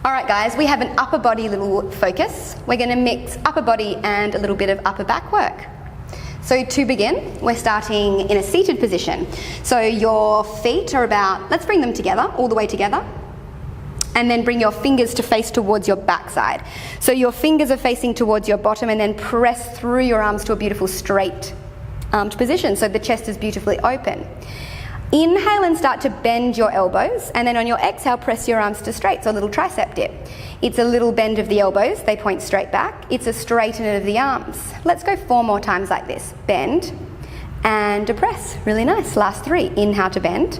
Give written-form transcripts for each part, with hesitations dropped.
All right, guys, we have an upper body little focus. We're going to mix upper body and a little bit of upper back work. So to begin, we're starting in a seated position. So your feet are about, let's bring them together, all the way together. And then bring your fingers to face towards your backside. So your fingers are facing towards your bottom, and then press through your arms to a beautiful straight armed position so the chest is beautifully open. Inhale and start to bend your elbows, and then on your exhale press your arms to straight, so a little tricep dip. It's a little bend of the elbows, they point straight back. It's a straighten of the arms. Let's go 4 more times like this. Bend and a press, really nice. Last 3, inhale to bend,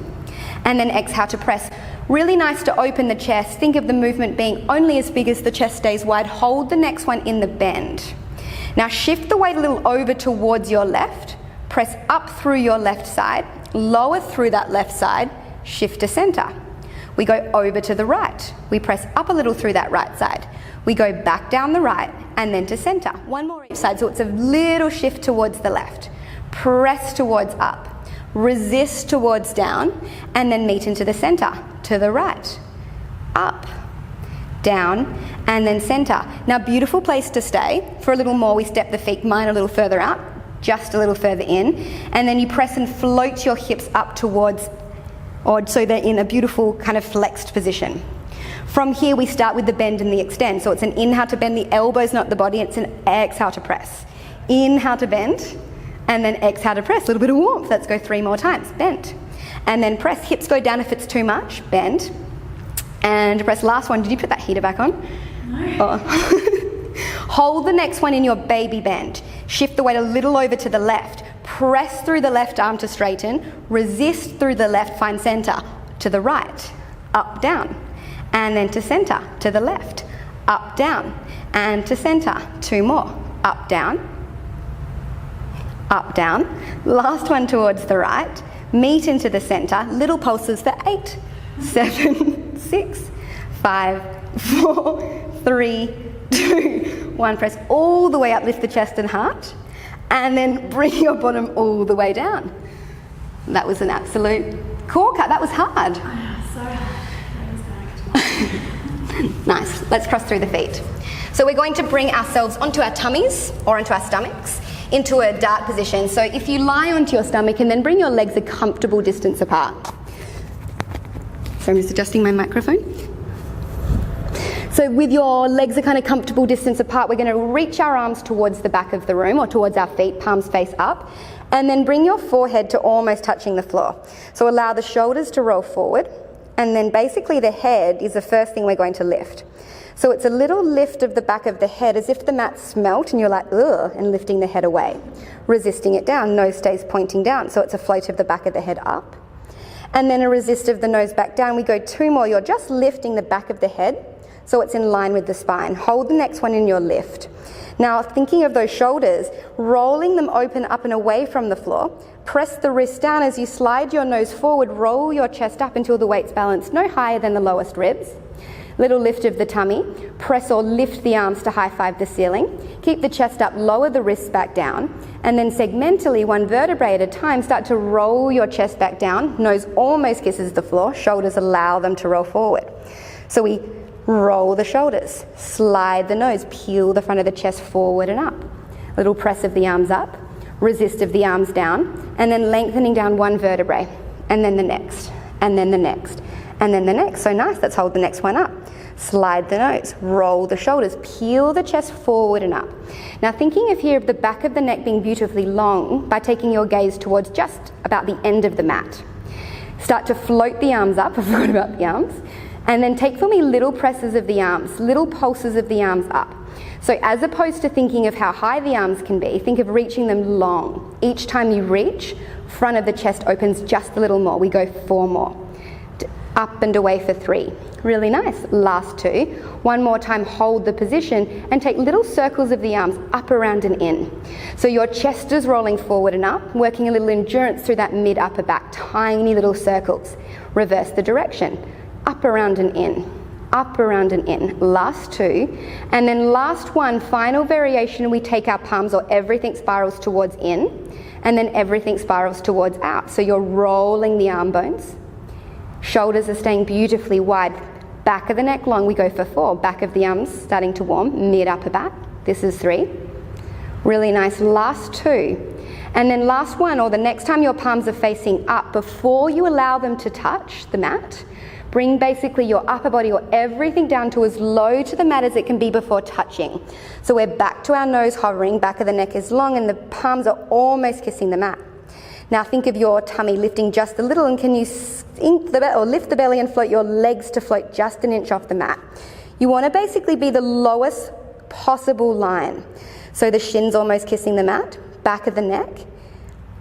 and then exhale to press. Really nice to open the chest. Think of the movement being only as big as the chest stays wide. Hold the next one in the bend. Now shift the weight a little over towards your left. Press up through your left side. Lower through that left side. Shift to center. We go over to the right. We press up a little through that right side. We go back down the right and then to center. 1 more each side, so it's a little shift towards the left. Press towards up. Resist towards down, and then meet into the center. To the right, up, down, and then center. Now, beautiful place to stay. For a little more, we step the feet, mine a little further out, just a little further in, and then you press and float your hips up towards, or so they're in a beautiful kind of flexed position. From here, we start with the bend and the extend. So it's an inhale to bend the elbows, not the body. It's an exhale to press. Inhale to bend, and then exhale to press. A little bit of warmth. Let's go 3 more times. Bend. And then press. Hips go down if it's too much. Bend. And press. Last one. Did you put that heater back on? No. Oh. Hold the next one in your baby bend. Shift the weight a little over to the left. Press through the left arm to straighten. Resist through the left. Find center. To the right. Up, down. And then to center. To the left. Up, down. And to center. 2 more. Up, down. Up, down. Last one towards the right. Meet into the center. Little pulses for 8, 7, 6, 5, 4, 3, 2, 1. Press all the way up, lift the chest and heart, and then bring your bottom all the way down. That was an absolute core cut. That was hard. So hard. Nice. Let's cross through the feet. So we're going to bring ourselves onto our tummies or onto our stomachs, into a dart position. So if you lie onto your stomach and then bring your legs a comfortable distance apart. So I'm just adjusting my microphone. So with your legs a kind of comfortable distance apart, we're going to reach our arms towards the back of the room or towards our feet, palms face up, and then bring your forehead to almost touching the floor. So allow the shoulders to roll forward, and then basically the head is the first thing we're going to lift. So it's a little lift of the back of the head as if the mat smelt and you're like, ugh, and lifting the head away. Resisting it down, nose stays pointing down, so it's a float of the back of the head up. And then a resist of the nose back down. We go 2 more, you're just lifting the back of the head, so it's in line with the spine. Hold the next one in your lift. Now, thinking of those shoulders, rolling them open up and away from the floor, press the wrist down as you slide your nose forward, roll your chest up until the weight's balanced no higher than the lowest ribs. Little lift of the tummy, press or lift the arms to high five the ceiling, keep the chest up, lower the wrists back down, and then segmentally, 1 vertebrae at a time, start to roll your chest back down, nose almost kisses the floor, shoulders allow them to roll forward. So we roll the shoulders, slide the nose, peel the front of the chest forward and up. Little press of the arms up, resist of the arms down, and then lengthening down 1 vertebrae, and then the next, and then the next, and then the next. So nice, let's hold the next one up. Slide the nose, roll the shoulders, peel the chest forward and up. Now thinking of here of the back of the neck being beautifully long by taking your gaze towards just about the end of the mat. Start to float the arms up, I forgot about the arms, and then take for me little presses of the arms, little pulses of the arms up. So as opposed to thinking of how high the arms can be, think of reaching them long. Each time you reach, front of the chest opens just a little more. We go 4 more. Up and away for 3. Really nice. Last 2. 1 more time, hold the position and take little circles of the arms up, around and in. So your chest is rolling forward and up, working a little endurance through that mid-upper back, tiny little circles. Reverse the direction. Up, around and in. Up, around and in. Last 2. And then last 1, final variation, we take our palms or everything spirals towards in and then everything spirals towards out. So you're rolling the arm bones. Shoulders are staying beautifully wide. Back of the neck long, we go for 4. Back of the arms starting to warm, mid upper back. This is 3. Really nice, last 2. And then last one, or the next time your palms are facing up, before you allow them to touch the mat, bring basically your upper body or everything down to as low to the mat as it can be before touching. So we're back to our nose hovering, back of the neck is long, and the palms are almost kissing the mat. Now think of your tummy lifting just a little, and can you lift the belly and float your legs to float just an inch off the mat. You want to basically be the lowest possible line. So the shins almost kissing the mat, back of the neck,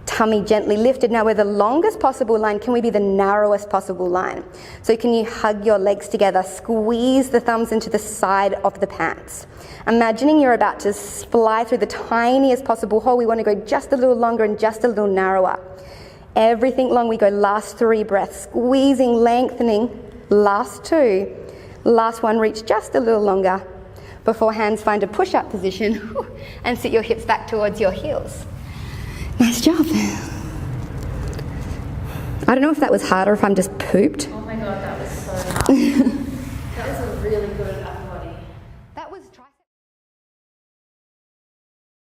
tummy gently lifted. Now we're the longest possible line. Can we be the narrowest possible line? So can you hug your legs together, squeeze the thumbs into the side of the pants. Imagining you're about to fly through the tiniest possible hole. We want to go just a little longer and just a little narrower. Everything long, we go last 3 breaths, squeezing, lengthening, last 2. Last one, reach just a little longer before hands find a push-up position and sit your hips back towards your heels. Nice job. I don't know if that was hard or if I'm just pooped. Oh my god, that was so hard. That was a really good